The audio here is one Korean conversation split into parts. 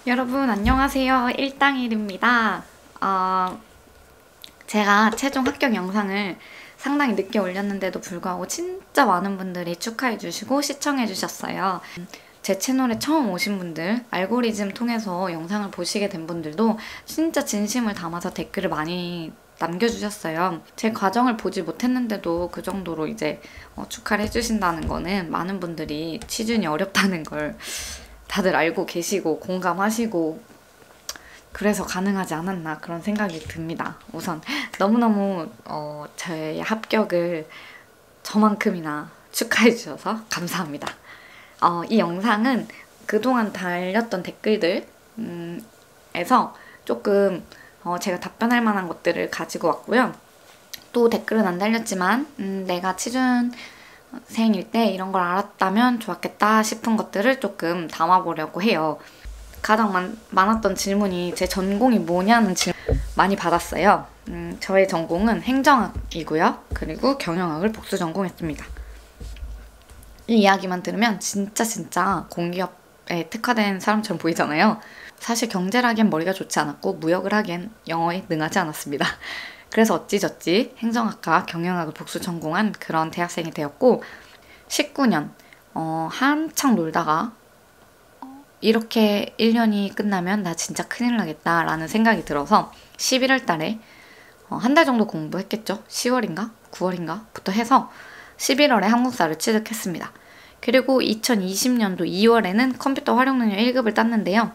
여러분 안녕하세요. 일당일입니다. 제가 최종 합격 영상을 상당히 늦게 올렸는데도 불구하고 진짜 많은 분들이 축하해주시고 시청해주셨어요. 제 채널에 처음 오신 분들, 알고리즘 통해서 영상을 보시게 된 분들도 진짜 진심을 담아서 댓글을 많이 남겨주셨어요. 제 과정을 보지 못했는데도 그 정도로 이제 축하를 해주신다는 거는 많은 분들이 취준이 어렵다는 걸 다들 알고 계시고 공감하시고 그래서 가능하지 않았나 그런 생각이 듭니다. 우선 너무너무 저의 합격을 저만큼이나 축하해 주셔서 감사합니다. 이 영상은 그동안 달렸던 댓글들 에서 조금 제가 답변할 만한 것들을 가지고 왔고요. 또 댓글은 안 달렸지만 내가 취준생일 때 이런 걸 알았다면 좋았겠다 싶은 것들을 조금 담아보려고 해요. 가장 많았던 질문이 제 전공이 뭐냐는 질문 많이 받았어요. 저의 전공은 행정학이고요. 그리고 경영학을 복수 전공했습니다. 이 이야기만 들으면 진짜 공기업에 특화된 사람처럼 보이잖아요. 사실 경제를 하기엔 머리가 좋지 않았고 무역을 하기엔 영어에 능하지 않았습니다. 그래서 어찌저찌 행정학과 경영학을 복수 전공한 그런 대학생이 되었고 19년 한창 놀다가 이렇게 1년이 끝나면 나 진짜 큰일 나겠다 라는 생각이 들어서 11월 달에 한 달 정도 공부했겠죠. 10월인가 9월인가 부터 해서 11월에 한국사를 취득했습니다. 그리고 2020년도 2월에는 컴퓨터 활용능력 1급을 땄는데요.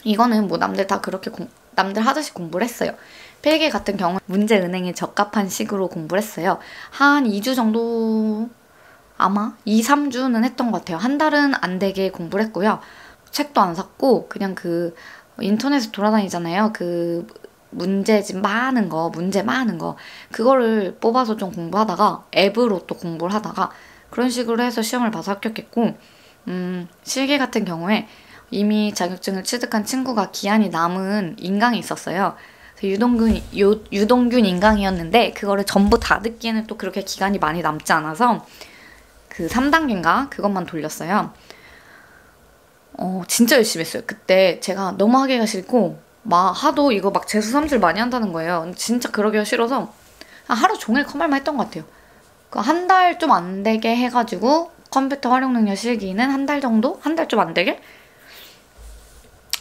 이거는 뭐 남들 다 그렇게 남들 하듯이 공부를 했어요. 필기 같은 경우는 문제은행에 적합한 식으로 공부를 했어요. 한 2주 정도 아마 2, 3주는 했던 것 같아요. 한 달은 안 되게 공부를 했고요. 책도 안 샀고 그냥 그 인터넷에 돌아다니잖아요. 그 문제 많은 거 그거를 뽑아서 좀 공부하다가 앱으로 또 공부를 하다가 그런 식으로 해서 시험을 봐서 합격했고 실기 같은 경우에 이미 자격증을 취득한 친구가 기한이 남은 인강이 있었어요. 유동균 인강이었는데 그거를 전부 다 듣기에는 또 그렇게 기간이 많이 남지 않아서 그 3단계인가 그것만 돌렸어요. 진짜 열심히 했어요. 그때 제가 너무 하기가 싫고 하도 이거 막 재수 삼질 많이 한다는 거예요. 진짜 그러기가 싫어서 하루 종일 컴활만 했던 것 같아요. 한 달 좀 안 되게 해가지고 컴퓨터 활용 능력 실기는 한 달 정도? 한 달 좀 안 되게?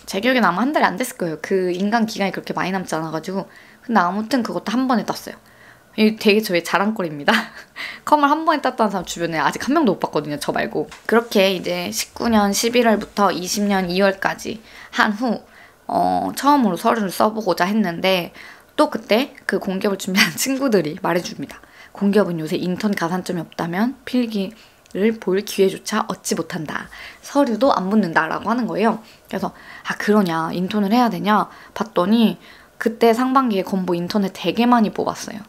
제 기억에는 아마 한 달이 안 됐을 거예요. 그 인강 기간이 그렇게 많이 남지 않아가지고. 근데 아무튼 그것도 한 번에 땄어요. 이게 되게 저의 자랑거리입니다. 컴을 한 번에 땄다는 사람 주변에 아직 한 명도 못 봤거든요. 저 말고. 그렇게 이제 19년 11월부터 20년 2월까지 한 후 처음으로 서류를 써보고자 했는데 또 그때 그 공기업을 준비한 친구들이 말해줍니다. 공기업은 요새 인턴 가산점이 없다면 필기를 볼 기회조차 얻지 못한다. 서류도 안 붙는다 라고 하는 거예요. 그래서 그러냐 인턴을 해야 되냐 봤더니 그때 상반기에 건보 인턴을 되게 많이 뽑았어요.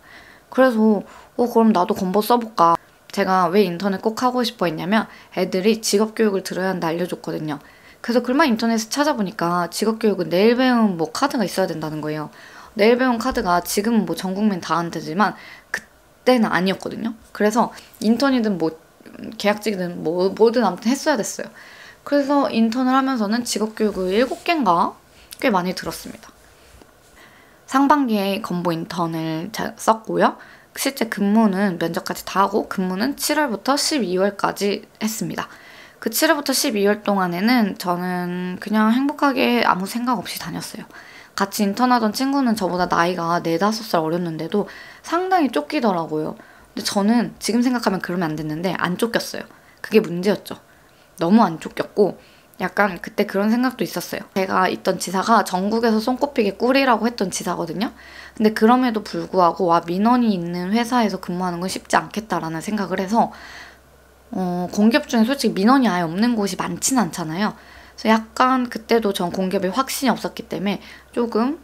그래서 그럼 나도 건보 써볼까. 제가 왜 인턴을 꼭 하고 싶어 했냐면 애들이 직업교육을 들어야 한다 알려줬거든요. 그래서 글만 인터넷에 찾아보니까 직업교육은 내일 배움 카드가 있어야 된다는 거예요. 내일 배움 카드가 지금은 전 국민 다 한대지만 그때는 아니었거든요. 그래서 인턴이든 계약직이든 뭐든 아무튼 했어야 됐어요. 그래서 인턴을 하면서는 직업교육을 7개인가 꽤 많이 들었습니다. 상반기에 건보 인턴을 썼고요. 실제 근무는 면접까지 다 하고 근무는 7월부터 12월까지 했습니다. 그 7월부터 12월 동안에는 저는 그냥 행복하게 아무 생각 없이 다녔어요. 같이 인턴하던 친구는 저보다 나이가 4, 5살 어렸는데도 상당히 쫓기더라고요. 근데 저는 지금 생각하면 그러면 안 됐는데 안 쫓겼어요. 그게 문제였죠. 너무 안 쫓겼고 약간 그때 그런 생각도 있었어요. 제가 있던 지사가 전국에서 손꼽히게 꿀이라고 했던 지사거든요. 근데 그럼에도 불구하고 민원이 있는 회사에서 근무하는 건 쉽지 않겠다라는 생각을 해서 공기업 중에 솔직히 민원이 아예 없는 곳이 많지는 않잖아요. 그래서 약간 그때도 전 공기업에 확신이 없었기 때문에 조금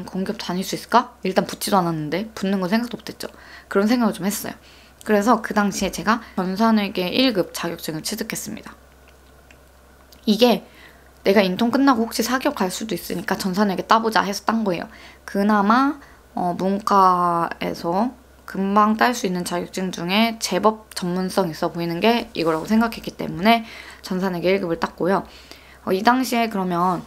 공기업 다닐 수 있을까? 일단 붙지도 않았는데 붙는 건 생각도 못했죠. 그런 생각을 좀 했어요. 그래서 그 당시에 제가 전산회계 1급 자격증을 취득했습니다. 이게 내가 인턴 끝나고 혹시 사기업 갈 수도 있으니까 전산회계 따보자 해서 딴 거예요. 그나마 문과에서 금방 딸 수 있는 자격증 중에 제법 전문성 있어 보이는 게 이거라고 생각했기 때문에 전산회계 1급을 땄고요. 이 당시에 그러면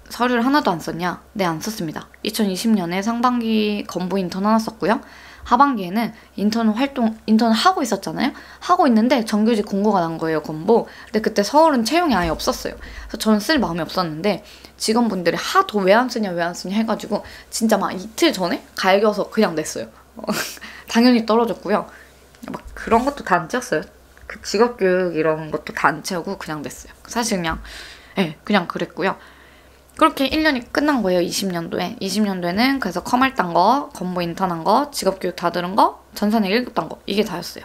서류를 하나도 안 썼냐? 네, 안 썼습니다. 2020년에 상반기 건보 인턴 하나 썼고요. 하반기에는 인턴 하고 있었잖아요. 하고 있는데 정규직 공고가 난 거예요, 건보. 근데 그때 서울은 채용이 아예 없었어요. 그래서 저는 쓸 마음이 없었는데 직원분들이 하도 왜 안 쓰냐 해가지고 진짜 막 이틀 전에 갈겨서 그냥 냈어요. 당연히 떨어졌고요. 막 그런 것도 다 안 채웠어요. 그 직업교육 이런 것도 다 안 채우고 그냥 냈어요. 사실 그냥 그랬고요. 그렇게 1년이 끝난 거예요, 20년도에. 20년도에는 그래서 컴할 딴 거, 건보 인턴한 거, 직업교육 다 들은 거, 전산에 1급 딴 거, 이게 다였어요.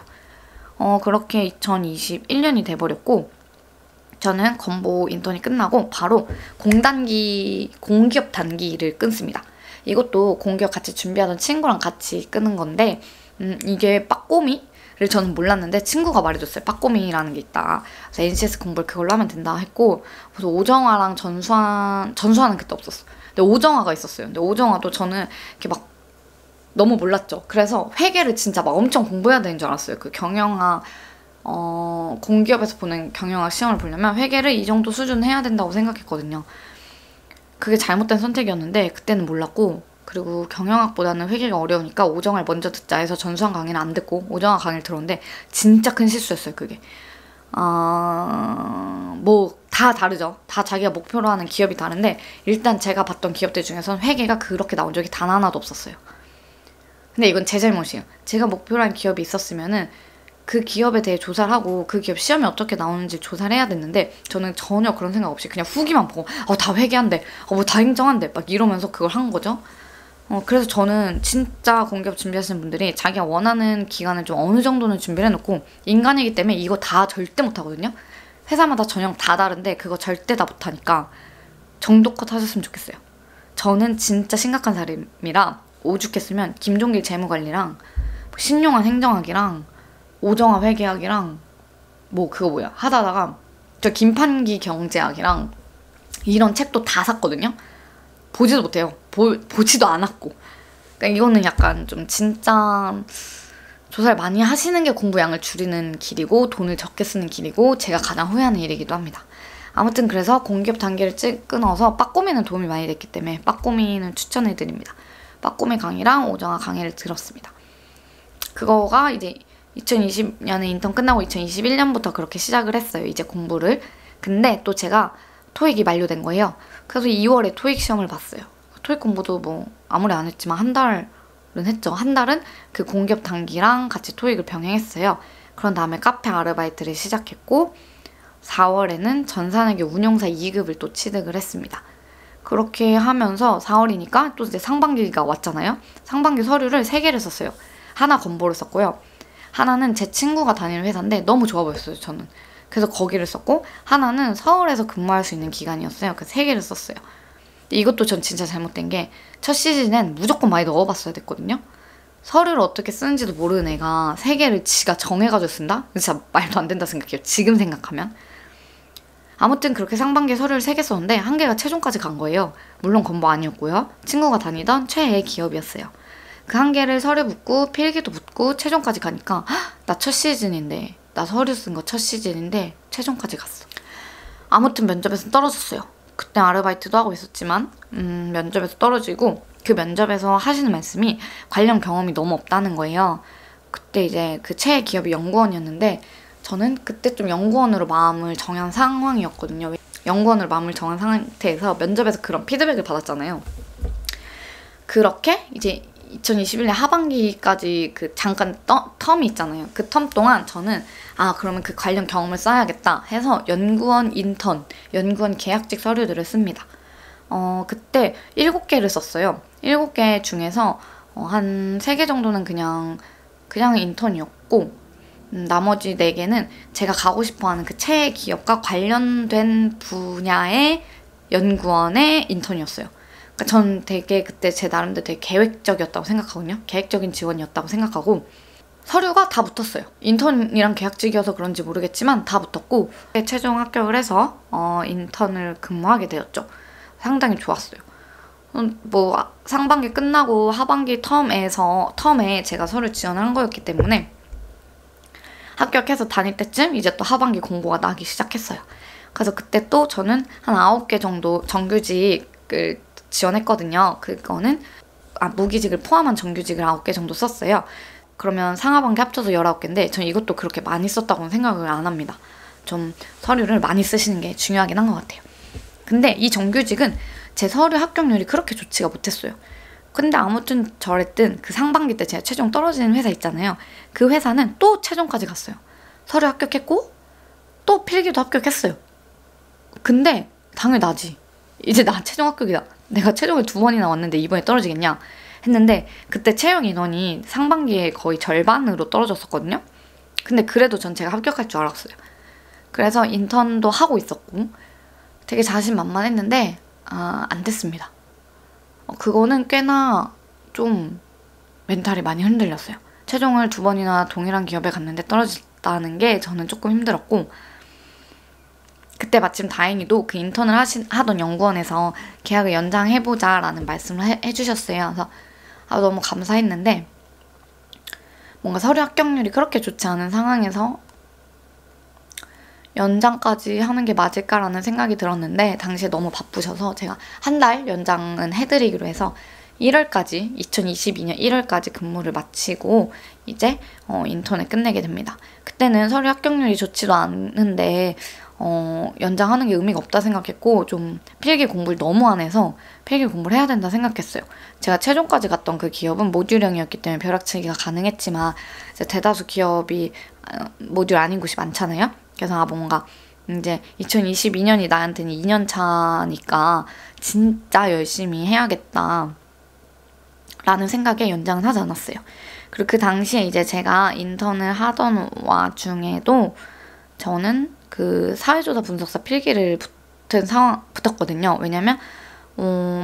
그렇게 2021년이 돼버렸고, 저는 건보 인턴이 끝나고 바로 공기업 단기를 끊습니다. 이것도 공기업 같이 준비하던 친구랑 같이 끊은 건데, 이게 빠꼬미를 저는 몰랐는데 친구가 말해줬어요. 빠꼬미라는 게 있다. 그래서 NCS 공부를 그걸로 하면 된다 했고, 그래서 오정화랑 전수화는 그때 없었어. 근데 오정화가 있었어요. 근데 오정화도 저는 이렇게 막 너무 몰랐죠. 그래서 회계를 진짜 막 엄청 공부해야 되는 줄 알았어요. 그 경영학 공기업에서 보는 경영학 시험을 보려면 회계를 이 정도 수준 해야 된다고 생각했거든요. 그게 잘못된 선택이었는데 그때는 몰랐고, 그리고 경영학보다는 회계가 어려우니까 오정화를 먼저 듣자 해서 전수한 강의는 안 듣고 오정화 강의를 들었는데 진짜 큰 실수였어요, 그게. 뭐 다 다르죠. 다 자기가 목표로 하는 기업이 다른데 일단 제가 봤던 기업들 중에선 회계가 그렇게 나온 적이 단 하나도 없었어요. 근데 이건 제 잘못이에요. 제가 목표로 한 기업이 있었으면은 그 기업에 대해 조사를 하고 그 기업 시험이 어떻게 나오는지 조사를 해야 됐는데 저는 전혀 그런 생각 없이 그냥 후기만 보고 다 회계한대, 뭐 다 인정한대 막 이러면서 그걸 한 거죠. 그래서 저는 진짜 공기업 준비하시는 분들이 자기가 원하는 기간을 좀 어느 정도는 준비를 해놓고, 인간이기 때문에 이거 다 절대 못하거든요. 회사마다 전형 다 다른데 그거 절대 다 못하니까 정도껏 하셨으면 좋겠어요. 저는 진짜 심각한 사람이라 오죽했으면 김종길 재무관리랑 신용한 행정학이랑 오정화 회계학이랑 하다가 저 김판기 경제학이랑 이런 책도 다 샀거든요. 보지도 못해요. 보지도 않았고. 그러니까 이거는 약간 좀 진짜 조사를 많이 하시는 게 공부량을 줄이는 길이고 돈을 적게 쓰는 길이고 제가 가장 후회하는 일이기도 합니다. 아무튼 그래서 공기업 단계를 끊어서 빠꼬미는 도움이 많이 됐기 때문에 빠꼬미는 추천해드립니다. 빠꼬미 강의랑 오정화 강의를 들었습니다. 그거가 이제 2020년에 인턴 끝나고 2021년부터 그렇게 시작을 했어요. 이제 공부를. 근데 또 제가 토익이 만료된 거예요. 그래서 2월에 토익 시험을 봤어요. 토익 공부도 뭐 아무리 안 했지만 한 달은 했죠. 한 달은 그 공기업 단기랑 같이 토익을 병행했어요. 그런 다음에 카페 아르바이트를 시작했고 4월에는 전산회계 운용사 2급을 또 취득을 했습니다. 그렇게 하면서 4월이니까 또 이제 상반기가 왔잖아요. 상반기 서류를 3개를 썼어요. 하나 건보를 썼고요. 하나는 제 친구가 다니는 회사인데 너무 좋아 보였어요, 저는. 그래서 거기를 썼고 하나는 서울에서 근무할 수 있는 기간이었어요. 그래서 3개를 썼어요. 이것도 전 진짜 잘못된 게 첫 시즌엔 무조건 많이 넣어봤어야 됐거든요. 서류를 어떻게 쓰는지도 모르는 애가 3개를 지가 정해가지고 쓴다? 진짜 말도 안 된다 생각해요. 지금 생각하면. 아무튼 그렇게 상반기에 서류를 3개 썼는데 1개가 최종까지 간 거예요. 물론 건보 아니었고요. 친구가 다니던 최애 기업이었어요. 그 1개를 서류 붙고 필기도 붙고 최종까지 가니까 나 첫 시즌인데, 나 서류 쓴 거 첫 시즌인데 최종까지 갔어. 아무튼 면접에서 떨어졌어요. 그때 아르바이트도 하고 있었지만 면접에서 떨어지고 그 면접에서 하시는 말씀이 관련 경험이 너무 없다는 거예요. 그때 이제 그 최애 기업이 연구원이었는데 저는 그때 좀 연구원으로 마음을 정한 상황이었거든요. 연구원으로 마음을 정한 상태에서 면접에서 그런 피드백을 받았잖아요. 그렇게 이제 2021년 하반기까지 그 잠깐 텀이 있잖아요. 그 텀 동안 저는 그러면 그 관련 경험을 쌓아야겠다 해서 연구원 인턴, 연구원 계약직 서류들을 씁니다. 그때 7개를 썼어요. 7개 중에서 한 3개 정도는 그냥 인턴이었고 나머지 4개는 제가 가고 싶어하는 그 최애 기업과 관련된 분야의 연구원의 인턴이었어요. 그러니까 전 되게 그때 제 나름대로 되게 계획적이었다고 생각하거든요. 계획적인 지원이었다고 생각하고 서류가 다 붙었어요. 인턴이랑 계약직이어서 그런지 모르겠지만 다 붙었고 최종 합격을 해서 인턴을 근무하게 되었죠. 상당히 좋았어요. 뭐 상반기 끝나고 하반기 텀에 제가 서류 지원을 한 거였기 때문에 합격해서 다닐 때쯤 이제 또 하반기 공고가 나기 시작했어요. 그래서 그때 또 저는 한 9개 정도 정규직을 지원했거든요. 그거는 무기직을 포함한 정규직을 9개 정도 썼어요. 그러면 상하반기 합쳐서 19개인데 전 이것도 그렇게 많이 썼다고는 생각을 안 합니다. 좀 서류를 많이 쓰시는 게 중요하긴 한 것 같아요. 근데 이 정규직은 제 서류 합격률이 그렇게 좋지가 못했어요. 근데 아무튼 저랬든 그 상반기 때 제가 최종 떨어지는 회사 있잖아요. 그 회사는 또 최종까지 갔어요. 서류 합격했고 또 필기도 합격했어요. 근데 당연히 나지. 이제 나 최종 합격이다. 내가 최종을 2번이나 왔는데 이번에 떨어지겠냐 했는데 그때 채용 인원이 상반기에 거의 절반으로 떨어졌었거든요. 근데 그래도 전 제가 합격할 줄 알았어요. 그래서 인턴도 하고 있었고 되게 자신만만했는데 안 됐습니다. 그거는 꽤나 좀 멘탈이 많이 흔들렸어요. 최종을 2번이나 동일한 기업에 갔는데 떨어졌다는 게 저는 조금 힘들었고 그때 마침 다행히도 그 인턴을 하던 연구원에서 계약을 연장해보자라는 말씀을 해주셨어요. 그래서 너무 감사했는데 뭔가 서류 합격률이 그렇게 좋지 않은 상황에서 연장까지 하는 게 맞을까라는 생각이 들었는데 당시에 너무 바쁘셔서 제가 한 달 연장은 해드리기로 해서 1월까지 2022년 1월까지 근무를 마치고 이제 인턴을 끝내게 됩니다. 그때는 서류 합격률이 좋지도 않은데 연장하는 게 의미가 없다 생각했고 좀 필기 공부를 너무 안 해서 필기 공부를 해야 된다 생각했어요. 제가 최종까지 갔던 그 기업은 모듈형이었기 때문에 벼락치기가 가능했지만 이제 대다수 기업이 모듈 아닌 곳이 많잖아요. 그래서 뭔가 이제 2022년이 나한테는 2년 차니까 진짜 열심히 해야겠다 라는 생각에 연장을 하지 않았어요. 그리고 그 당시에 이제 제가 인턴을 하던 와중에도 저는 그 사회조사 분석사 필기를 붙었거든요. 왜냐면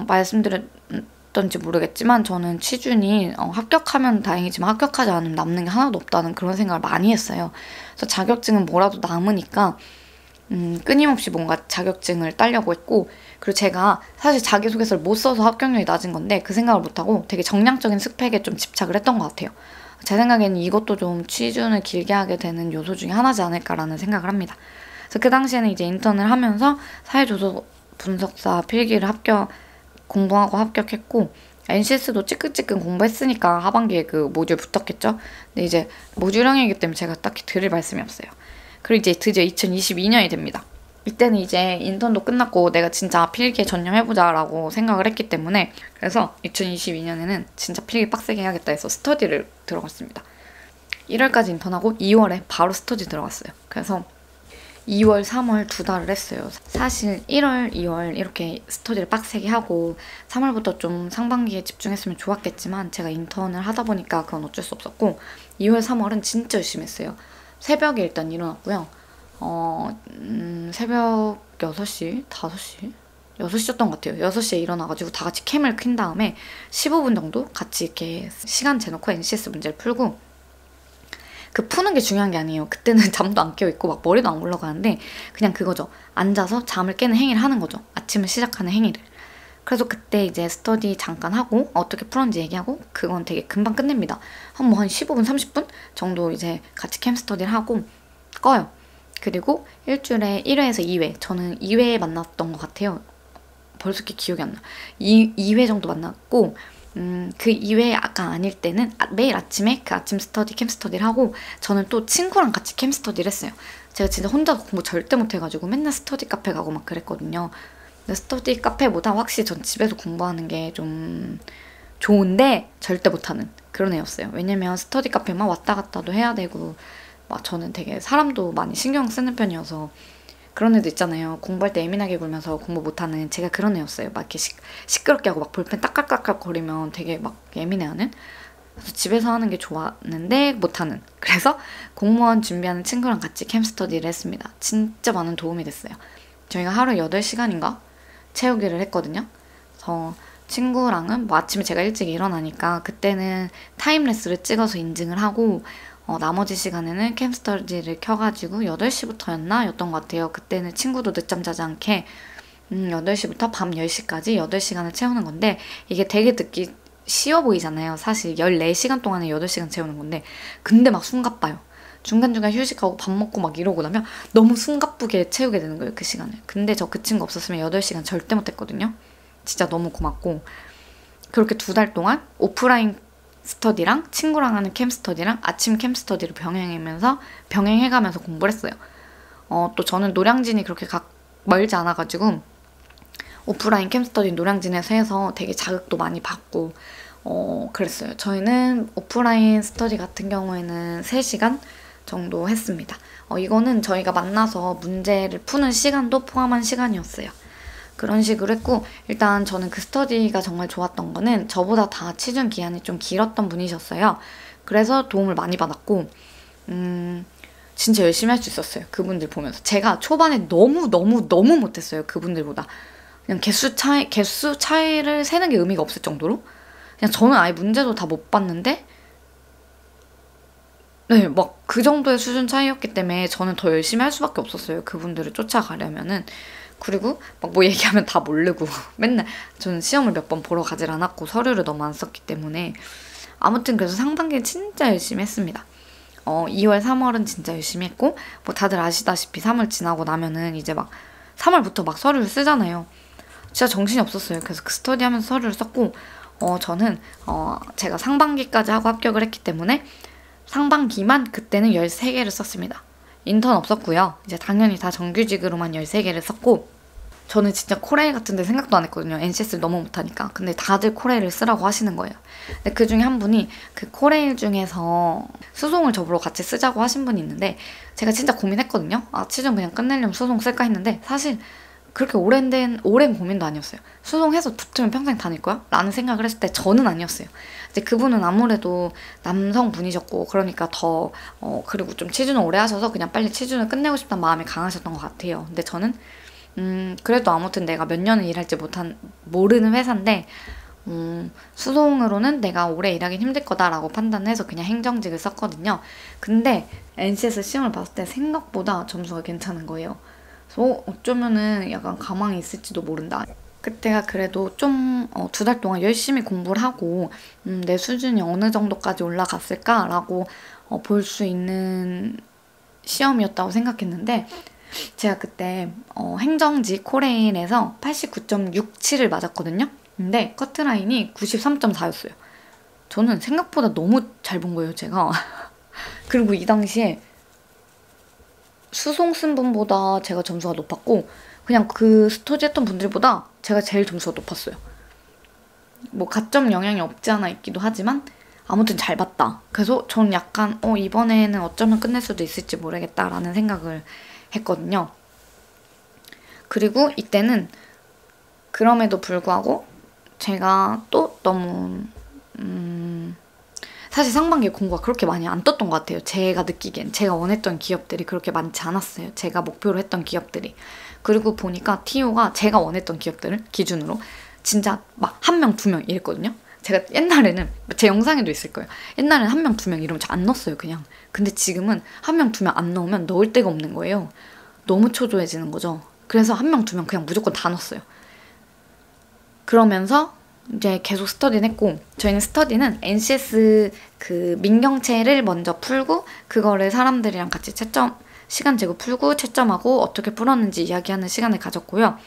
말씀드렸던지 모르겠지만 저는 취준이 합격하면 다행이지만 합격하지 않으면 남는 게 하나도 없다는 그런 생각을 많이 했어요. 그래서 자격증은 뭐라도 남으니까 끊임없이 뭔가 자격증을 따려고 했고 그리고 제가 사실 자기소개서를 못 써서 합격률이 낮은 건데 그 생각을 못하고 되게 정량적인 스펙에 좀 집착을 했던 것 같아요. 제 생각에는 이것도 좀 취준을 길게 하게 되는 요소 중에 하나지 않을까라는 생각을 합니다. 그래서 그 당시에는 이제 인턴을 하면서 사회조사 분석사 필기를 공부하고 합격했고 NCS도 찌끈찌끈 공부했으니까 하반기에 그 모듈 붙었겠죠. 근데 이제 모듈형이기 때문에 제가 딱히 드릴 말씀이 없어요. 그리고 이제 드디어 2022년이 됩니다. 이때는 이제 인턴도 끝났고 내가 진짜 필기에 전념해보자라고 생각을 했기 때문에 그래서 2022년에는 진짜 필기 빡세게 해야겠다 해서 스터디를 들어갔습니다. 1월까지 인턴하고 2월에 바로 스터디 들어갔어요. 그래서 2월, 3월 2달을 했어요. 사실 1월, 2월 이렇게 스터디를 빡세게 하고 3월부터 좀 상반기에 집중했으면 좋았겠지만 제가 인턴을 하다 보니까 그건 어쩔 수 없었고 2월, 3월은 진짜 열심히 했어요. 새벽에 일단 일어났고요. 새벽 6시? 5시? 6시였던 것 같아요. 6시에 일어나가지고 다 같이 캠을 킨 다음에 15분 정도 같이 이렇게 시간 재놓고 NCS 문제를 풀고 그 푸는 게 중요한 게 아니에요. 그때는 잠도 안 깨어있고 막 머리도 안 굴러가는데 그냥 그거죠. 앉아서 잠을 깨는 행위를 하는 거죠. 아침을 시작하는 행위를. 그래서 그때 이제 스터디 잠깐 하고 어떻게 풀었는지 얘기하고 그건 되게 금방 끝냅니다. 한 15분, 30분 정도 이제 같이 캠 스터디를 하고 꺼요. 그리고 일주일에 1회에서 2회. 저는 2회에 만났던 것 같아요. 벌써 이렇게 기억이 안 나. 2회 정도 만났고 그 2회 아까 아닐 때는 매일 아침에 그 아침 스터디, 캠 스터디를 하고 저는 또 친구랑 같이 캠 스터디를 했어요. 제가 진짜 혼자 공부 절대 못해가지고 맨날 스터디 카페 가고 막 그랬거든요. 근데 스터디 카페보다 확실히 전 집에서 공부하는 게 좀 좋은데 절대 못하는 그런 애였어요. 왜냐면 스터디 카페만 왔다 갔다도 해야 되고 막 저는 되게 사람도 많이 신경 쓰는 편이어서 그런 애도 있잖아요. 공부할 때 예민하게 굴면서 공부 못하는 제가 그런 애였어요. 막 이렇게 시끄럽게 하고 막 볼펜 딱깍딱깍 거리면 되게 막 예민해하는. 그래서 집에서 하는 게 좋았는데 못하는. 그래서 공무원 준비하는 친구랑 같이 캠 스터디를 했습니다. 진짜 많은 도움이 됐어요. 저희가 하루 8시간인가 채우기를 했거든요. 그래서 친구랑은 뭐 아침에 제가 일찍 일어나니까 그때는 타임레스를 찍어서 인증을 하고 나머지 시간에는 캠 스터디를 켜가지고 8시부터였나? 였던 것 같아요. 그때는 친구도 늦잠 자지 않게 8시부터 밤 10시까지 8시간을 채우는 건데 이게 되게 듣기 쉬워 보이잖아요. 사실 14시간 동안에 8시간 채우는 건데 근데 막 숨가빠요. 중간중간 휴식하고 밥 먹고 막 이러고 나면 너무 숨가쁘게 채우게 되는 거예요, 그 시간을. 근데 저 그 친구 없었으면 8시간 절대 못했거든요. 진짜 너무 고맙고. 그렇게 2달 동안 오프라인 스터디랑 친구랑 하는 캠 스터디랑 아침 캠 스터디를 병행해가면서 공부를 했어요. 또 저는 노량진이 그렇게 멀지 않아가지고 오프라인 캠 스터디 노량진에서 해서 되게 자극도 많이 받고 그랬어요. 저희는 오프라인 스터디 같은 경우에는 3시간 정도 했습니다. 이거는 저희가 만나서 문제를 푸는 시간도 포함한 시간이었어요. 그런 식으로 했고, 일단 저는 그 스터디가 정말 좋았던 거는 저보다 다 취준 기한이 좀 길었던 분이셨어요. 그래서 도움을 많이 받았고 진짜 열심히 할 수 있었어요. 그분들 보면서. 제가 초반에 너무 못했어요. 그분들보다. 그냥 개수 차이를 세는 게 의미가 없을 정도로 그냥 저는 아예 문제도 다 못 봤는데 네, 막 그 정도의 수준 차이였기 때문에 저는 더 열심히 할 수밖에 없었어요. 그분들을 쫓아가려면은. 그리고 막 뭐 얘기하면 다 모르고 맨날 저는 시험을 몇 번 보러 가질 않았고 서류를 너무 안 썼기 때문에 아무튼 그래서 상반기에 진짜 열심히 했습니다. 2월, 3월은 진짜 열심히 했고 뭐 다들 아시다시피 3월 지나고 나면은 이제 막 3월부터 막 서류를 쓰잖아요. 진짜 정신이 없었어요. 그래서 그 스터디 하면서 서류를 썼고 저는 제가 상반기까지 하고 합격을 했기 때문에 상반기만 그때는 13개를 썼습니다. 인턴 없었고요. 이제 당연히 다 정규직으로만 13개를 썼고 저는 진짜 코레일 같은 데 생각도 안 했거든요. NCS를 너무 못하니까. 근데 다들 코레일을 쓰라고 하시는 거예요. 근데 그 중에 한 분이 그 코레일 중에서 수송을 저보러 같이 쓰자고 하신 분이 있는데 제가 진짜 고민했거든요. 취준 그냥 끝내려면 수송 쓸까 했는데 사실 그렇게 오랜 고민도 아니었어요. 수송해서 붙으면 평생 다닐 거야? 라는 생각을 했을 때 저는 아니었어요. 이제 그분은 아무래도 남성분이셨고 그러니까 더 그리고 좀 취준을 오래 하셔서 그냥 빨리 취준을 끝내고 싶다는 마음이 강하셨던 것 같아요. 근데 저는 그래도 아무튼 내가 몇 년을 일할지 모르는 회사인데 수송으로는 내가 오래 일하긴 힘들 거다라고 판단해서 그냥 행정직을 썼거든요. 근데 NCS 시험을 봤을 때 생각보다 점수가 괜찮은 거예요. 그래서 어쩌면은 약간 가망이 있을지도 모른다. 그때가 그래도 좀 2달 동안 열심히 공부를 하고 내 수준이 어느 정도까지 올라갔을까라고 볼 수 있는 시험이었다고 생각했는데 제가 그때 행정직 코레일에서 89.67을 맞았거든요. 근데 커트라인이 93.4였어요. 저는 생각보다 너무 잘 본 거예요, 제가. 그리고 이 당시에 수송 쓴 분보다 제가 점수가 높았고 그냥 그 스터디 했던 분들보다 제가 제일 점수가 높았어요. 뭐 가점 영향이 없지 않아 있기도 하지만 아무튼 잘 봤다. 그래서 저는 약간 이번에는 어쩌면 끝낼 수도 있을지 모르겠다라는 생각을 했거든요. 그리고 이때는 그럼에도 불구하고 제가 또 너무 사실 상반기에 공부가 그렇게 많이 안 떴던 것 같아요. 제가 느끼기엔 제가 원했던 기업들이 그렇게 많지 않았어요. 제가 목표로 했던 기업들이. 그리고 보니까 TO가 제가 원했던 기업들을 기준으로 진짜 막 1명, 2명 이랬거든요. 제가 옛날에는 제 영상에도 있을 거예요. 옛날에는 1명, 2명 이러면 저 안 넣었어요, 그냥. 근데 지금은 1명, 2명 안 넣으면 넣을 데가 없는 거예요. 너무 초조해지는 거죠. 그래서 1명, 2명 그냥 무조건 다 넣었어요. 그러면서 이제 계속 스터디는 했고 저희는 스터디는 NCS 그 민경채를 먼저 풀고 그거를 사람들이랑 같이 시간 재고 풀고 채점하고 어떻게 풀었는지 이야기하는 시간을 가졌고요.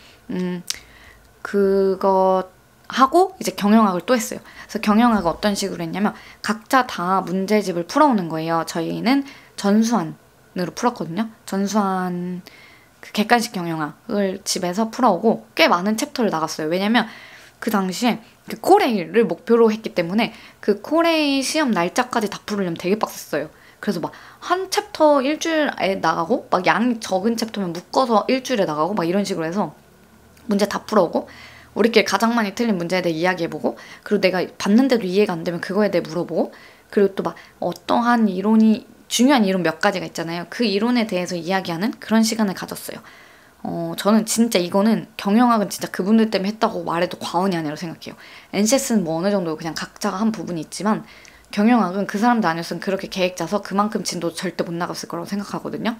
그거 하고 이제 경영학을 또 했어요. 그래서 경영학을 어떤 식으로 했냐면 각자 다 문제집을 풀어오는 거예요. 저희는 전수안으로 풀었거든요. 전수안 그 객관식 경영학을 집에서 풀어오고 꽤 많은 챕터를 나갔어요. 왜냐면 그 당시에 그 코레일을 목표로 했기 때문에 그 코레일 시험 날짜까지 다 풀으려면 되게 빡셌어요. 그래서 막 한 챕터 일주일에 나가고 막 양이 적은 챕터면 묶어서 일주일에 나가고 막 이런 식으로 해서 문제 다 풀어오고 우리끼리 가장 많이 틀린 문제에 대해 이야기해보고 그리고 내가 봤는데도 이해가 안 되면 그거에 대해 물어보고 그리고 또 막 어떠한 이론이 중요한 이론 몇 가지가 있잖아요. 그 이론에 대해서 이야기하는 그런 시간을 가졌어요. 저는 진짜 이거는 경영학은 진짜 그분들 때문에 했다고 말해도 과언이 아니라고 생각해요. NCS는 뭐 어느 정도 그냥 각자가 한 부분이 있지만 경영학은 그 사람들 아니었으면 그렇게 계획 짜서 그만큼 진도 절대 못 나갔을 거라고 생각하거든요.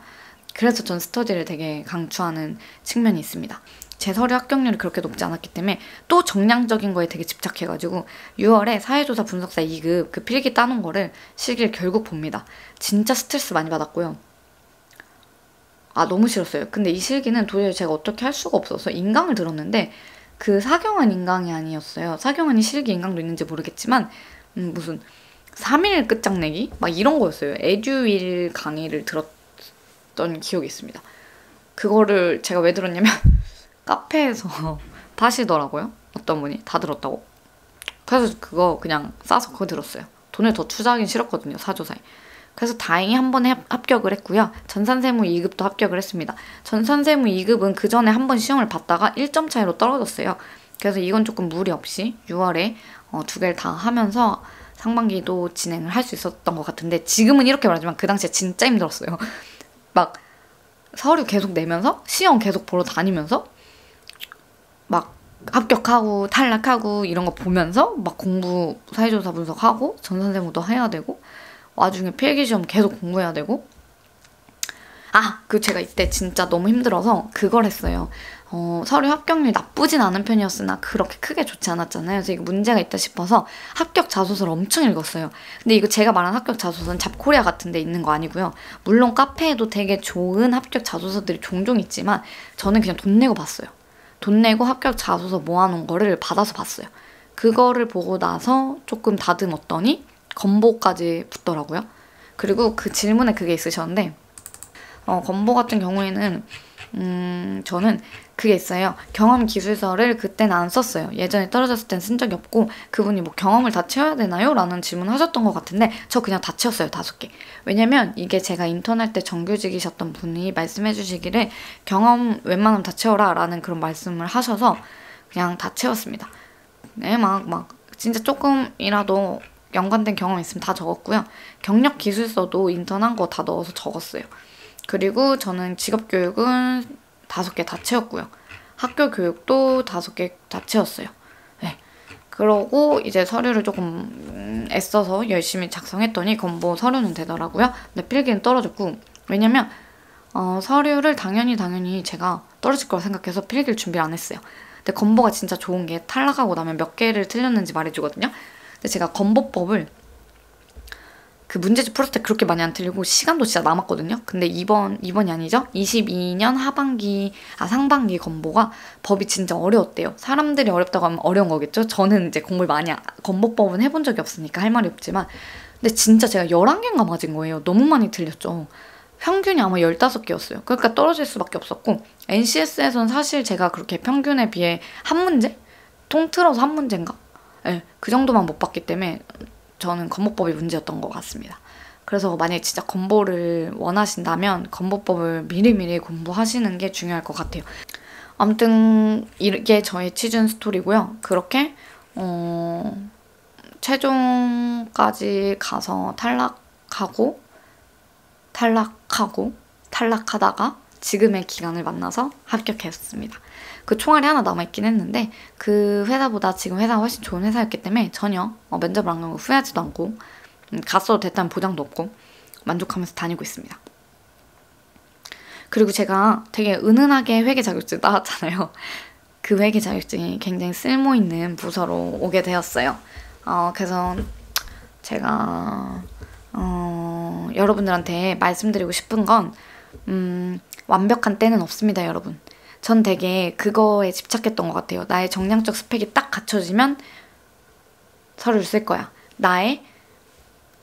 그래서 전 스터디를 되게 강추하는 측면이 있습니다. 제 서류 합격률이 그렇게 높지 않았기 때문에 또 정량적인 거에 되게 집착해가지고 6월에 사회조사 분석사 2급 그 필기 따놓은 거를 실기를 결국 봅니다. 진짜 스트레스 많이 받았고요. 너무 싫었어요. 근데 이 실기는 도저히 제가 어떻게 할 수가 없어서 인강을 들었는데 그 사경한 인강이 아니었어요. 사경한이 실기 인강도 있는지 모르겠지만 무슨 3일 끝장내기? 막 이런 거였어요. 에듀윌 강의를 들었던 기억이 있습니다. 그거를 제가 왜 들었냐면 카페에서 파시더라고요. 어떤 분이 다 들었다고. 그래서 그거 그냥 싸서 그거 들었어요. 돈을 더 투자하긴 싫었거든요. 사조사에. 그래서 다행히 한 번에 합격을 했고요. 전산세무 2급도 합격을 했습니다. 전산세무 2급은 그 전에 한 번 시험을 봤다가 1점 차이로 떨어졌어요. 그래서 이건 조금 무리 없이 6월에 2개를 다 하면서 상반기도 진행을 할 수 있었던 것 같은데 지금은 이렇게 말하지만 그 당시에 진짜 힘들었어요. 막 서류 계속 내면서 시험 계속 보러 다니면서 막 합격하고 탈락하고 이런 거 보면서 막 공부 사회조사 분석하고 전산세무도 해야 되고 와중에 필기시험 계속 공부해야 되고 제가 이때 진짜 너무 힘들어서 그걸 했어요. 서류 합격률이 나쁘진 않은 편이었으나 그렇게 크게 좋지 않았잖아요. 그래서 이게 문제가 있다 싶어서 합격 자소서를 엄청 읽었어요. 근데 이거 제가 말한 합격 자소서는 잡코리아 같은 데 있는 거 아니고요. 물론 카페에도 되게 좋은 합격 자소서들이 종종 있지만 저는 그냥 돈 내고 봤어요. 돈 내고 합격 자소서 모아놓은 거를 받아서 봤어요. 그거를 보고 나서 조금 다듬었더니 건보까지 붙더라고요. 그리고 그 질문에 그게 있으셨는데 건보 같은 경우에는 저는 그게 있어요. 경험 기술서를 그때는 안 썼어요. 예전에 떨어졌을 땐 쓴 적이 없고 그분이 뭐 경험을 다 채워야 되나요? 라는 질문 하셨던 것 같은데 저 그냥 다 채웠어요. 5개. 왜냐면 이게 제가 인턴할 때 정규직이셨던 분이 말씀해 주시기를 경험 웬만하면 다 채워라 라는 그런 말씀을 하셔서 그냥 다 채웠습니다. 네, 막 진짜 조금이라도 연관된 경험이 있으면 다 적었고요. 경력 기술서도 인턴한 거 다 넣어서 적었어요. 그리고 저는 직업교육은 5개 다 채웠고요. 학교 교육도 5개 다 채웠어요. 네. 그러고 이제 서류를 조금 애써서 열심히 작성했더니 건보 서류는 되더라고요. 근데 필기는 떨어졌고 왜냐면 서류를 당연히 제가 떨어질 거라 생각해서 필기를 준비를 안 했어요. 근데 건보가 진짜 좋은 게 탈락하고 나면 몇 개를 틀렸는지 말해주거든요. 근데 제가 건보법을 그 문제집 풀었을 때 그렇게 많이 안 틀리고 시간도 진짜 남았거든요. 근데 이번이 아니죠? 22년 상반기 건보가 법이 진짜 어려웠대요. 사람들이 어렵다고 하면 어려운 거겠죠? 저는 이제 공부를 건보법은 해본 적이 없으니까 할 말이 없지만 근데 진짜 제가 11개인가 맞은 거예요. 너무 많이 틀렸죠. 평균이 아마 15개였어요. 그러니까 떨어질 수밖에 없었고 NCS에서는 사실 제가 그렇게 평균에 비해 한 문제? 통틀어서 한 문제인가? 네, 그 정도만 못 봤기 때문에 저는 건보법이 문제였던 것 같습니다. 그래서 만약에 진짜 건보를 원하신다면 건보법을 미리미리 공부하시는 게 중요할 것 같아요. 아무튼 이게 저의 취준 스토리고요. 그렇게 최종까지 가서 탈락하다가 지금의 기간을 만나서 합격했습니다. 그 총알이 하나 남아있긴 했는데 그 회사보다 지금 회사가 훨씬 좋은 회사였기 때문에 전혀 면접을 안 간 거 후회하지도 않고 갔어도 됐다는 보장도 없고 만족하면서 다니고 있습니다. 그리고 제가 되게 은은하게 회계 자격증 따왔잖아요. 그 회계 자격증이 굉장히 쓸모있는 부서로 오게 되었어요. 그래서 제가 여러분들한테 말씀드리고 싶은 건 완벽한 때는 없습니다, 여러분. 전 되게 그거에 집착했던 것 같아요. 나의 정량적 스펙이 딱 갖춰지면 서류를 쓸 거야. 나의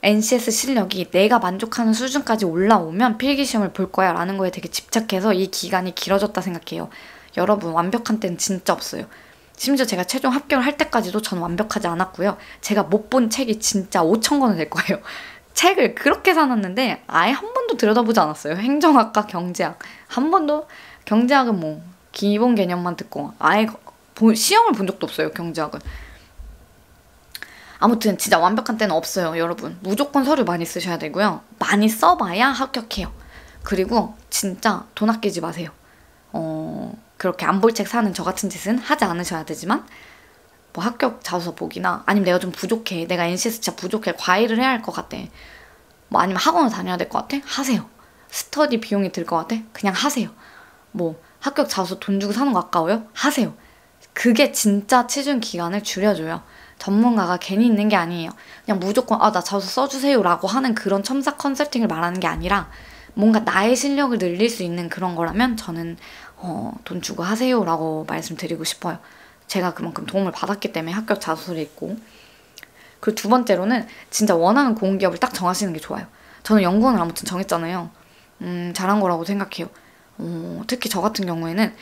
NCS 실력이 내가 만족하는 수준까지 올라오면 필기시험을 볼 거야 라는 거에 되게 집착해서 이 기간이 길어졌다 생각해요. 여러분, 완벽한 때는 진짜 없어요. 심지어 제가 최종 합격을 할 때까지도 저는 완벽하지 않았고요. 제가 못 본 책이 진짜 5,000권은 될 거예요. 책을 그렇게 사놨는데 아예 한 번도 들여다보지 않았어요. 행정학과 경제학. 한 번도 경제학은 뭐 기본 개념만 듣고 아예 시험을 본 적도 없어요. 경제학은. 아무튼 진짜 완벽한 때는 없어요. 여러분. 무조건 서류 많이 쓰셔야 되고요. 많이 써봐야 합격해요. 그리고 진짜 돈 아끼지 마세요. 그렇게 안 볼 책 사는 저 같은 짓은 하지 않으셔야 되지만 뭐 합격 자소서 보기나 아니면 내가 좀 부족해. 내가 NCS 진짜 부족해. 과외를 해야 할 것 같아. 뭐 아니면 학원을 다녀야 될 것 같아? 하세요. 스터디 비용이 들 것 같아? 그냥 하세요. 뭐 합격 자소 돈 주고 사는 거 아까워요? 하세요. 그게 진짜 취준 기간을 줄여줘요. 전문가가 괜히 있는 게 아니에요. 그냥 무조건 나 자소 써주세요 라고 하는 그런 첨사 컨설팅을 말하는 게 아니라 뭔가 나의 실력을 늘릴 수 있는 그런 거라면 저는 돈 주고 하세요 라고 말씀드리고 싶어요. 제가 그만큼 도움을 받았기 때문에 합격 자소서를 읽고. 그리고 두 번째로는 진짜 원하는 공기업을 딱 정하시는 게 좋아요. 저는 연구원을 아무튼 정했잖아요. 잘한 거라고 생각해요. 특히 저 같은 경우에는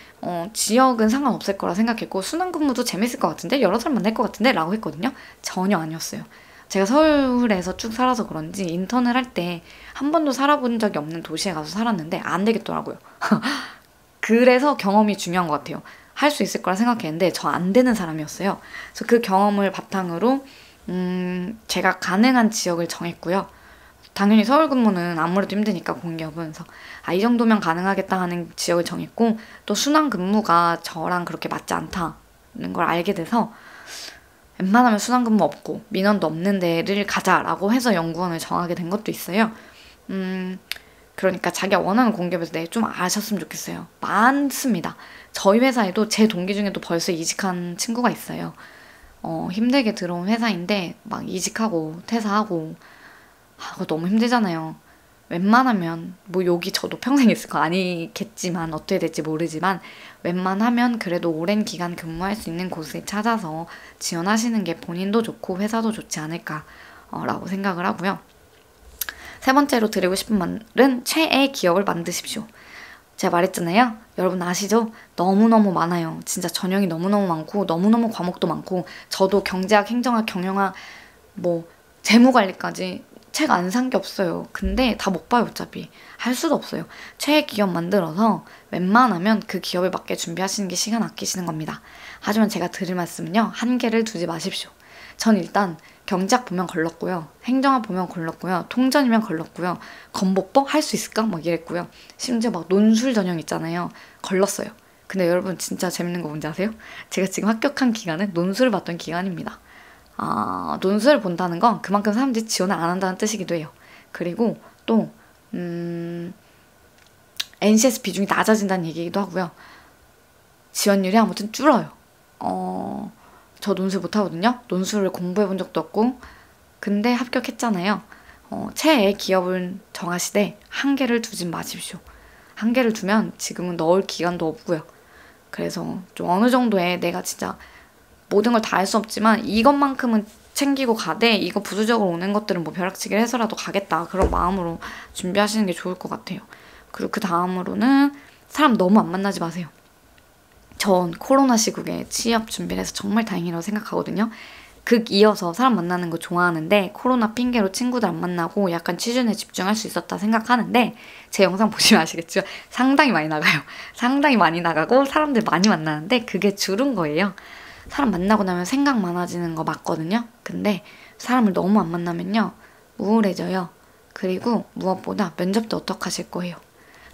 지역은 상관없을 거라 생각했고 순환근무도 재밌을 것 같은데 여러 사람 만날 것 같은데 라고 했거든요. 전혀 아니었어요. 제가 서울에서 쭉 살아서 그런지 인턴을 할 때 한 번도 살아본 적이 없는 도시에 가서 살았는데 안 되겠더라고요. 그래서 경험이 중요한 것 같아요. 할 수 있을 거라 생각했는데 저 안 되는 사람이었어요. 그래서 그 경험을 바탕으로 제가 가능한 지역을 정했고요. 당연히 서울 근무는 아무래도 힘드니까 공기업은. 그래서 이 정도면 가능하겠다 하는 지역을 정했고 또 순환 근무가 저랑 그렇게 맞지 않다는 걸 알게 돼서 웬만하면 순환 근무 없고 민원도 없는 데를 가자라고 해서 연구원을 정하게 된 것도 있어요. 그러니까 자기가 원하는 공기업에서 좀 아셨으면 좋겠어요. 많습니다. 저희 회사에도 제 동기 중에도 벌써 이직한 친구가 있어요. 힘들게 들어온 회사인데 막 이직하고 퇴사하고 그거 너무 힘들잖아요. 웬만하면 뭐 여기 저도 평생 있을 거 아니겠지만 어떻게 될지 모르지만 웬만하면 그래도 오랜 기간 근무할 수 있는 곳을 찾아서 지원하시는 게 본인도 좋고 회사도 좋지 않을까라고 생각을 하고요. 세 번째로 드리고 싶은 말은 최애 기업을 만드십시오. 제가 말했잖아요. 여러분 아시죠? 너무너무 많아요. 진짜 전형이 너무너무 많고 너무너무 과목도 많고 저도 경제학, 행정학, 경영학 뭐 재무관리까지 책 안 산 게 없어요. 근데 다 못 봐요 어차피. 할 수도 없어요. 최애 기업 만들어서 웬만하면 그 기업에 맞게 준비하시는 게 시간 아끼시는 겁니다. 하지만 제가 드릴 말씀은요. 한계를 두지 마십시오. 전 일단 경제학 보면 걸렀고요. 행정학 보면 걸렀고요. 통전이면 걸렀고요. 건보법 할 수 있을까? 막 이랬고요. 심지어 막 논술 전형 있잖아요. 걸렀어요. 근데 여러분 진짜 재밌는 거 뭔지 아세요? 제가 지금 합격한 기간은 논술을 봤던 기간입니다. 논술을 본다는 건 그만큼 사람들이 지원을 안 한다는 뜻이기도 해요. 그리고 또 NCS 비중이 낮아진다는 얘기이기도 하고요. 지원율이 아무튼 줄어요. 저 논술 못하거든요. 논술을 공부해 본 적도 없고 근데 합격했잖아요. 최애 기업을 정하시되 한계를 두진 마십시오. 한계를 두면 지금은 넣을 기간도 없고요. 그래서 좀 어느 정도의 내가 진짜 모든 걸 다 할 수 없지만 이것만큼은 챙기고 가되 이거 부수적으로 오는 것들은 뭐 벼락치기를 해서라도 가겠다 그런 마음으로 준비하시는 게 좋을 것 같아요. 그리고 그 다음으로는 사람 너무 안 만나지 마세요. 전 코로나 시국에 취업 준비를 해서 정말 다행이라고 생각하거든요. 이어서 사람 만나는 거 좋아하는데 코로나 핑계로 친구들 안 만나고 약간 취준에 집중할 수 있었다 생각하는데 제 영상 보시면 아시겠죠? 상당히 많이 나가요. 상당히 많이 나가고 사람들 많이 만나는데 그게 줄은 거예요. 사람 만나고 나면 생각 많아지는 거 맞거든요. 근데 사람을 너무 안 만나면요. 우울해져요. 그리고 무엇보다 면접도 어떡하실 거예요.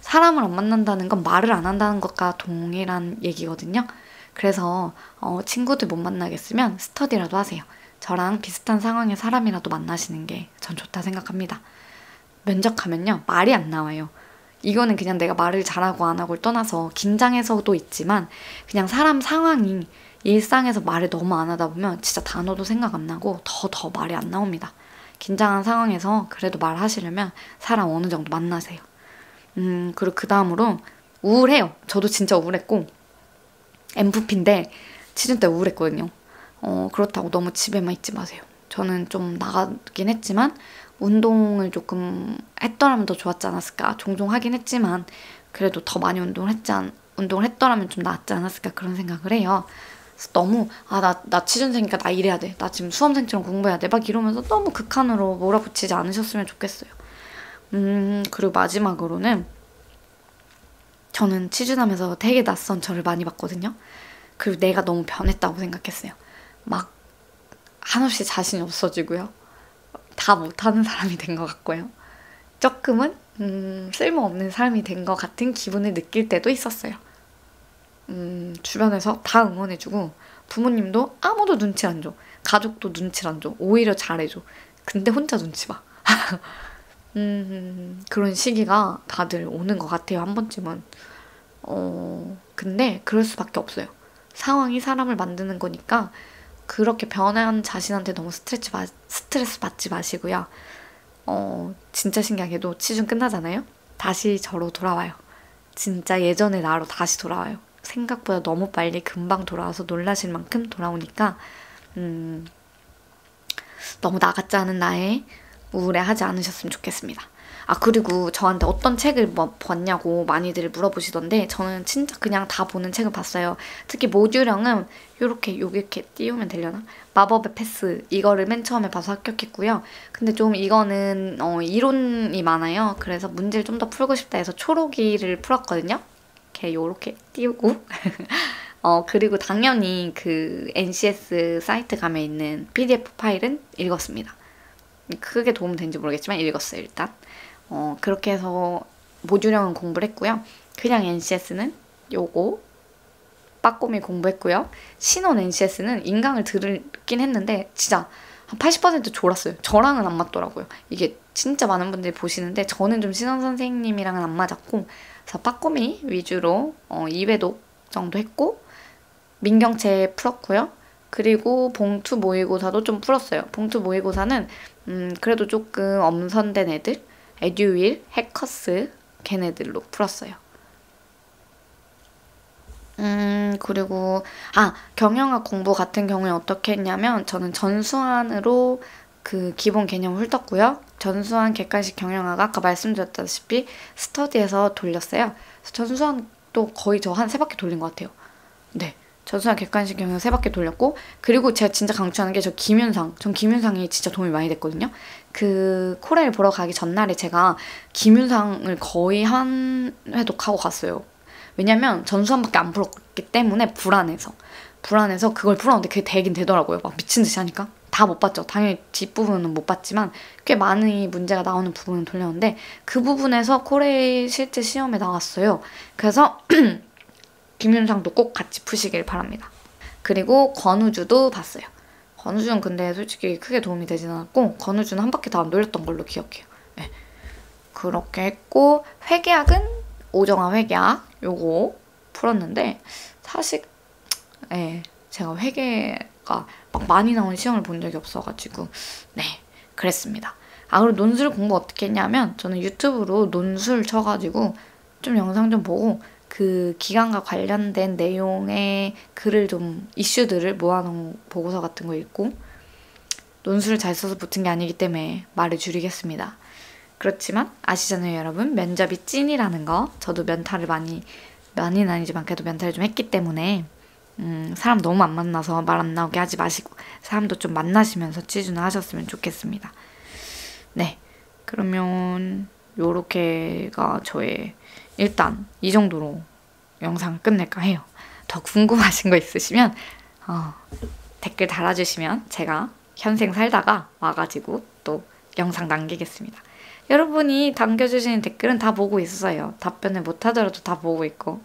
사람을 안 만난다는 건 말을 안 한다는 것과 동일한 얘기거든요. 그래서 친구들 못 만나겠으면 스터디라도 하세요. 저랑 비슷한 상황의 사람이라도 만나시는 게 전 좋다 생각합니다. 면접 가면요. 말이 안 나와요. 이거는 그냥 내가 말을 잘하고 안 하고를 떠나서 긴장해서도 있지만 그냥 사람 상황이 일상에서 말을 너무 안 하다 보면 진짜 단어도 생각 안 나고 더 말이 안 나옵니다. 긴장한 상황에서 그래도 말하시려면 사람 어느 정도 만나세요. 그리고 그 다음으로 우울해요. 저도 진짜 우울했고 MFP인데 취준 때 우울했거든요. 그렇다고 너무 집에만 있지 마세요. 저는 좀 나가긴 했지만 운동을 조금 했더라면 더 좋았지 않았을까. 종종 하긴 했지만 그래도 더 많이 운동을 했더라면 좀 낫지 않았을까 그런 생각을 해요. 그래서 너무 나 취준생이니까 나 이래야 돼. 나 지금 수험생처럼 공부해야 돼. 막 이러면서 너무 극한으로 몰아붙이지 않으셨으면 좋겠어요. 그리고 마지막으로는 저는 취준하면서 되게 낯선 저를 많이 봤거든요. 그리고 내가 너무 변했다고 생각했어요. 막 한없이 자신이 없어지고요. 다 못하는 사람이 된 것 같고요. 조금은 쓸모없는 사람이 된 것 같은 기분을 느낄 때도 있었어요. 주변에서 다 응원해주고 부모님도 아무도 눈치 안 줘. 가족도 눈치 안 줘. 오히려 잘해줘. 근데 혼자 눈치 봐. 그런 시기가 다들 오는 것 같아요. 한 번쯤은. 근데 그럴 수밖에 없어요. 상황이 사람을 만드는 거니까 그렇게 변한 자신한테 너무 스트레스 받지 마시고요. 진짜 신기하게도 취중 끝나잖아요? 다시 저로 돌아와요. 진짜 예전의 나로 다시 돌아와요. 생각보다 너무 빨리 금방 돌아와서 놀라실 만큼 돌아오니까 너무 나 같지 않은 나에 우울해하지 않으셨으면 좋겠습니다. 아, 그리고 저한테 어떤 책을 뭐 봤냐고 많이들 물어보시던데 저는 진짜 그냥 다 보는 책을 봤어요. 특히 모듈형은 이렇게 띄우면 되려나? 마법의 패스 이거를 맨 처음에 봐서 합격했고요. 근데 좀 이거는 이론이 많아요. 그래서 문제를 좀 더 풀고 싶다 해서 초록이를 풀었거든요. 이렇게 띄우고 그리고 당연히 그 NCS 사이트 가면 있는 PDF 파일은 읽었습니다. 크게 도움 된지 모르겠지만 읽었어요, 일단. 그렇게 해서 모듈형은 공부를 했고요. 그냥 NCS는 요거 빠꼼히 공부했고요. 신혼 NCS는 인강을 들긴 했는데 진짜 한 80% 졸았어요. 저랑은 안 맞더라고요. 이게 진짜 많은 분들이 보시는데 저는 좀 신혼 선생님이랑은 안 맞았고 그래서 빠꼼히 위주로 2회독 정도 했고 민경채 풀었고요. 그리고 봉투 모의고사도 좀 풀었어요. 봉투 모의고사는 그래도 조금 엄선된 애들 에듀윌, 해커스 걔네들로 풀었어요. 그리고 경영학 공부 같은 경우에 어떻게 했냐면 저는 전수환으로 그 기본 개념을 훑었고요. 전수환 객관식 경영학 아까 말씀드렸다시피 스터디에서 돌렸어요. 그래서 전수환도 거의 저 한 3바퀴 돌린 것 같아요. 네. 전수환 객관식 경영 3바퀴 돌렸고 그리고 제가 진짜 강추하는 게 전 김윤상이 진짜 도움이 많이 됐거든요. 그 코레일 보러 가기 전날에 제가 김윤상을 거의 한 회독하고 갔어요. 왜냐면 전수환밖에 안 풀었기 때문에 불안해서 그걸 풀었는데 그게 되긴 되더라고요. 막 미친 듯이 하니까 다 못 봤죠. 당연히 뒷부분은 못 봤지만 꽤 많이 문제가 나오는 부분은 돌렸는데 그 부분에서 코레일 실제 시험에 나왔어요. 그래서 김윤상도 꼭 같이 푸시길 바랍니다. 그리고 권우주도 봤어요. 권우주는 근데 솔직히 크게 도움이 되진 않았고 권우주는 한 바퀴 다 안 돌렸던 걸로 기억해요. 네. 그렇게 했고 회계학은 오정아 회계학 요거 풀었는데 사실 제가 회계가 막 많이 나오는 시험을 본 적이 없어가지고 네 그랬습니다. 그리고 논술 공부 어떻게 했냐면 저는 유튜브로 논술 쳐가지고 좀 영상 좀 보고 그 기간과 관련된 내용의 글을 좀 이슈들을 모아놓은 보고서 같은 거 읽고 논술을 잘 써서 붙은 게 아니기 때문에 말을 줄이겠습니다. 그렇지만 아시잖아요 여러분 면접이 찐이라는 거. 저도 면탈을 많이는 아니지만 그래도 면탈을 좀 했기 때문에 사람 너무 안 만나서 말 안 나오게 하지 마시고 사람도 좀 만나시면서 취준을 하셨으면 좋겠습니다. 네 그러면 요렇게가 저의 일단 이 정도로 영상을 끝낼까 해요. 더 궁금하신 거 있으시면 댓글 달아주시면 제가 현생 살다가 와가지고 또 영상 남기겠습니다. 여러분이 남겨주시는 댓글은 다 보고 있어요. 답변을 못하더라도 다 보고 있고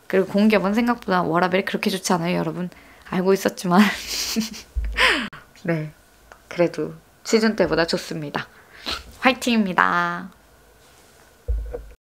그리고 공기업은 생각보다 워라밸이 그렇게 좋지 않아요 여러분. 알고 있었지만 네 그래도 시즌 때보다 좋습니다. 화이팅입니다.